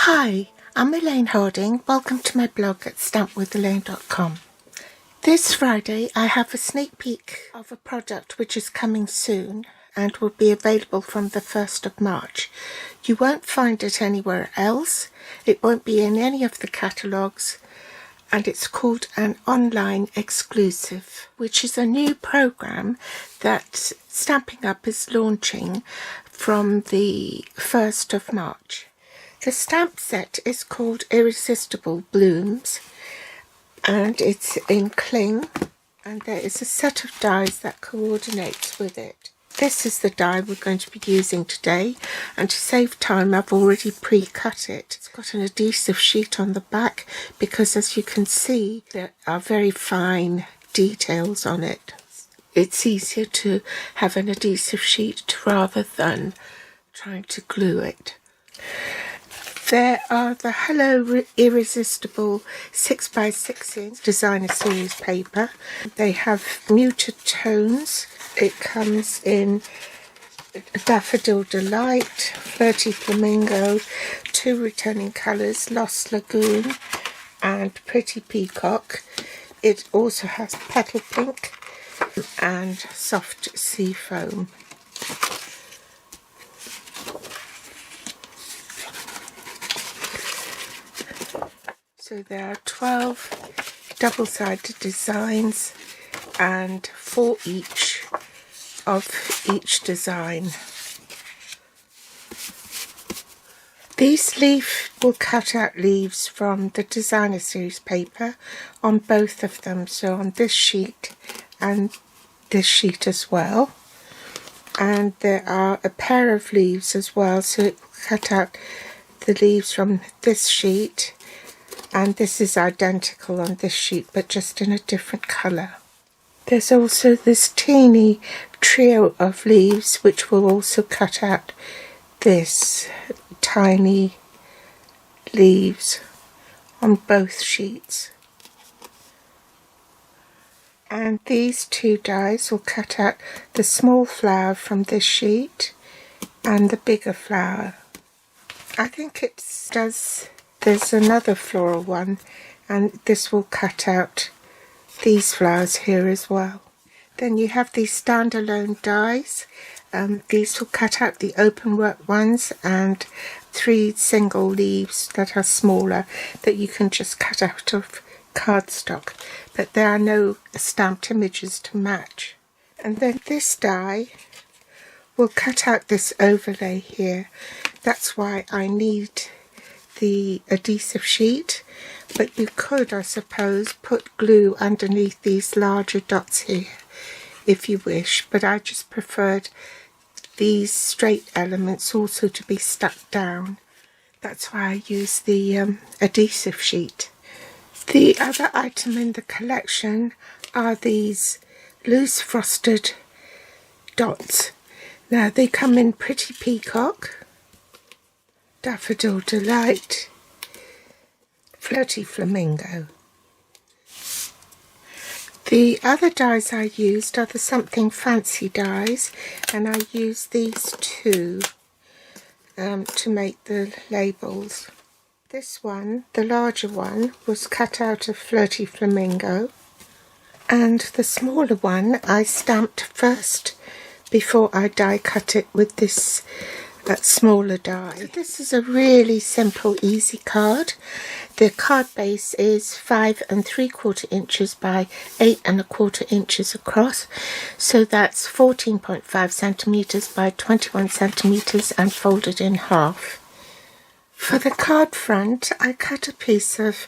Hi, I'm Elaine Harding. Welcome to my blog at stampwithelaine.com. This Friday I have a sneak peek of a product which is coming soon and will be available from the 1st of March. You won't find it anywhere else. It won't be in any of the catalogues, and it's called an online exclusive, which is a new program that Stampin' Up is launching from the 1st of March. The stamp set is called Irresistible Blooms, and it's in cling, and there is a set of dies that coordinates with it. This is the die we're going to be using today, and to save time I've already pre-cut it. It's got an adhesive sheet on the back because, as you can see, there are very fine details on it. It's easier to have an adhesive sheet rather than trying to glue it. There are the Hello Irresistible 6x6 designer series paper. They have muted tones. It comes in Daffodil Delight, Flirty Flamingo, 2 returning colours, Lost Lagoon and Pretty Peacock. It also has Petal Pink and Soft Sea Foam. So there are 12 double-sided designs and 4 each of each design. These leaves will cut out leaves from the designer series paper on both of them, so on this sheet and this sheet as well. And there are a pair of leaves as well, so it will cut out the leaves from this sheet, and this is identical on this sheet but just in a different colour. There's also this teeny trio of leaves which will also cut out this tiny leaves on both sheets. And these 2 dies will cut out the small flower from this sheet and the bigger flower. I think it does. There's another floral one, and this will cut out these flowers here as well. Then you have these standalone dies. These will cut out the open work ones and 3 single leaves that are smaller that you can just cut out of cardstock, but there are no stamped images to match. And then this die will cut out this overlay here. That's why I need the adhesive sheet, but you could, I suppose, put glue underneath these larger dots here if you wish, but I just preferred these straight elements also to be stuck down. That's why I use the adhesive sheet. The other item in the collection are these loose frosted dots. Now they come in Pretty Peacock, Daffodil Delight, Flirty Flamingo. The other dies I used are the Something Fancy dies, and I used these 2 to make the labels. This one, the larger one, was cut out of Flirty Flamingo, and the smaller one I stamped first before I die cut it with this smaller die. So this is a really simple, easy card. The card base is 5 3/4 inches by 8 1/4 inches across, so that's 14.5 centimeters by 21 centimeters and folded in half. For the card front, I cut a piece of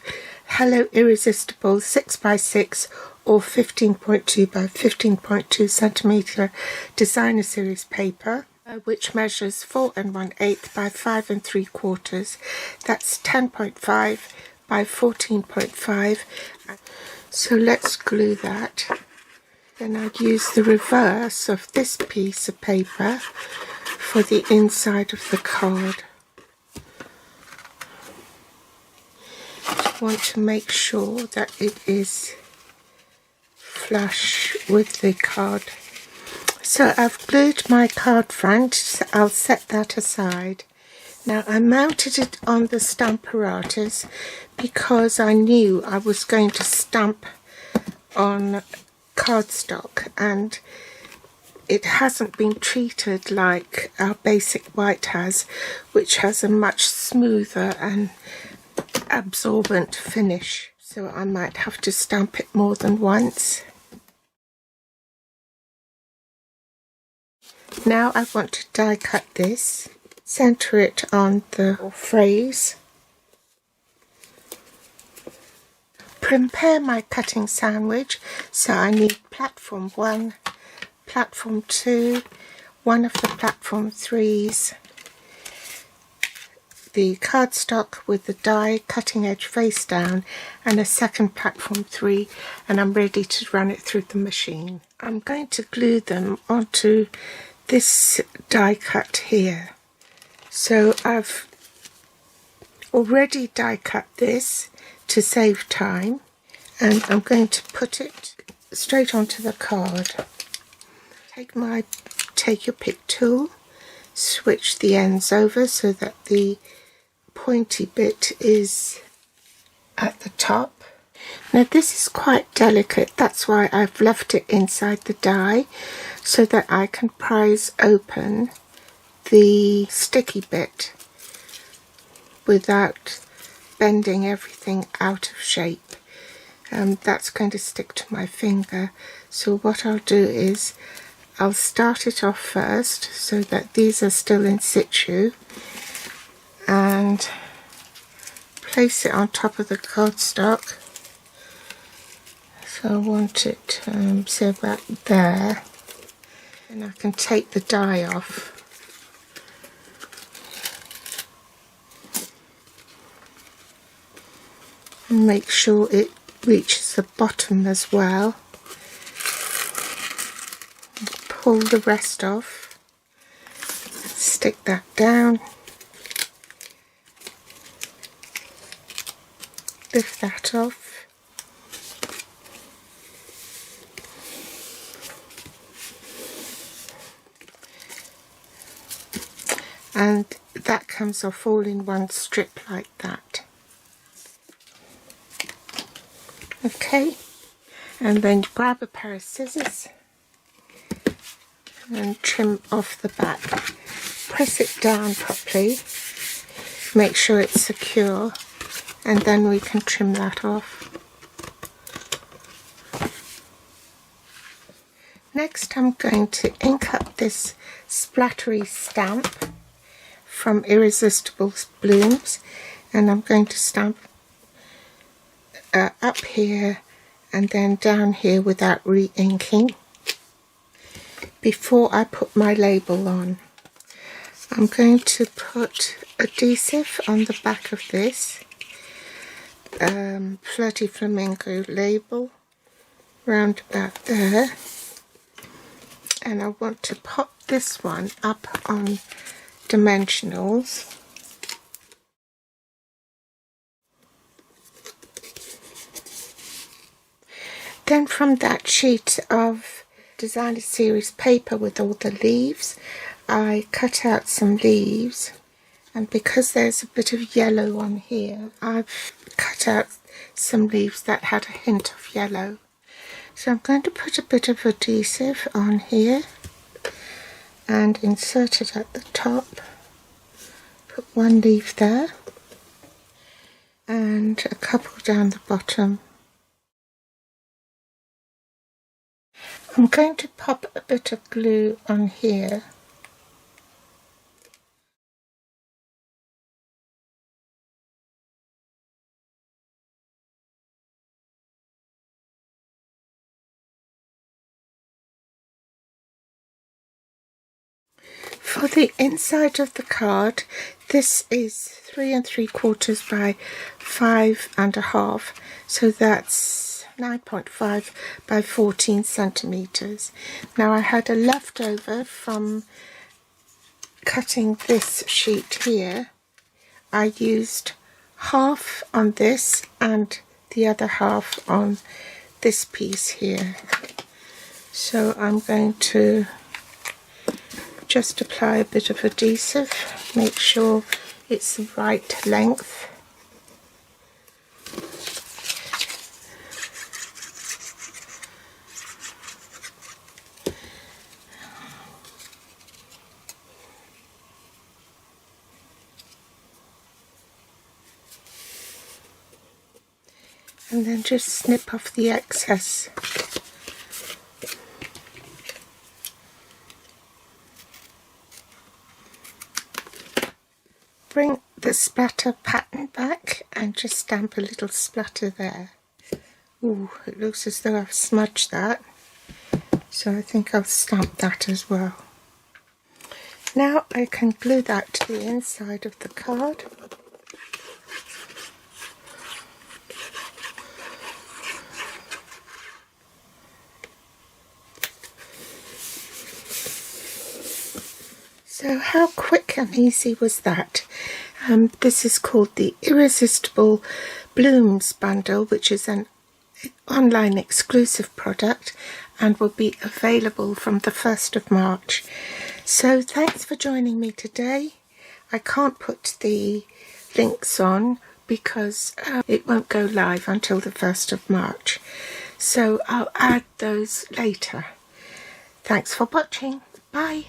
Hello Irresistible 6x6 or 15.2 by 15.2 centimeter designer series paper, which measures 4 1/8 by 5 3/4. That's 10.5 by 14.5. So let's glue that. Then I'd use the reverse of this piece of paper for the inside of the card. Just want to make sure that it is flush with the card. So I've glued my card front, so I'll set that aside. Now I mounted it on the stamp apparatus because I knew I was going to stamp on cardstock, and it hasn't been treated like our basic white has, which has a much smoother and absorbent finish. So I might have to stamp it more than once. Now I want to die cut this, center it on the phrase, prepare my cutting sandwich. So I need platform 1, platform 2, one of the platform 3s, the cardstock with the die cutting edge face down, and a second platform 3, and I'm ready to run it through the machine. I'm going to glue them onto this die cut here. So I've already die cut this to save time, and I'm going to put it straight onto the card. Take your pick tool, switch the ends over so that the pointy bit is at the top. Now this is quite delicate, that's why I've left it inside the die, so that I can prise open the sticky bit without bending everything out of shape. That's going to stick to my finger, so what I'll do is I'll start it off first so that these are still in situ, and place it on top of the cardstock. So I want it say about there, and I can take the die off. And make sure it reaches the bottom as well. Pull the rest off, stick that down, lift that off, and that comes off all in one strip like that. Okay, and then grab a pair of scissors and trim off the back. Press it down properly, make sure it's secure, and then we can trim that off. Next I'm going to ink up this splattery stamp from Irresistible Blooms, and I'm going to stamp up here and then down here without re-inking. Before I put my label on, I'm going to put adhesive on the back of this Flirty Flamingo label round about there, and I want to pop this one up on dimensionals. Then from that sheet of Designer Series paper with all the leaves, I cut out some leaves, and because there's a bit of yellow on here, I've cut out some leaves that had a hint of yellow. So I'm going to put a bit of adhesive on here and insert it at the top. Put one leaf there and a couple down the bottom. I'm going to pop a bit of glue on here. For the inside of the card, this is 3 3/4 by 5 1/2, so that's 9.5 by 14 centimeters. Now I had a leftover from cutting this sheet here. I used half on this and the other half on this piece here. So I'm going to just apply a bit of adhesive, make sure it's the right length. And then just snip off the excess. Bring the splatter pattern back and just stamp a little splatter there. Ooh, it looks as though I've smudged that, so I think I'll stamp that as well. Now I can glue that to the inside of the card. So how quick and easy was that? This is called the Irresistible Blooms bundle, which is an online exclusive product and will be available from the 1st of March. So thanks for joining me today. I can't put the links on because it won't go live until the 1st of March. So I'll add those later. Thanks for watching. Bye.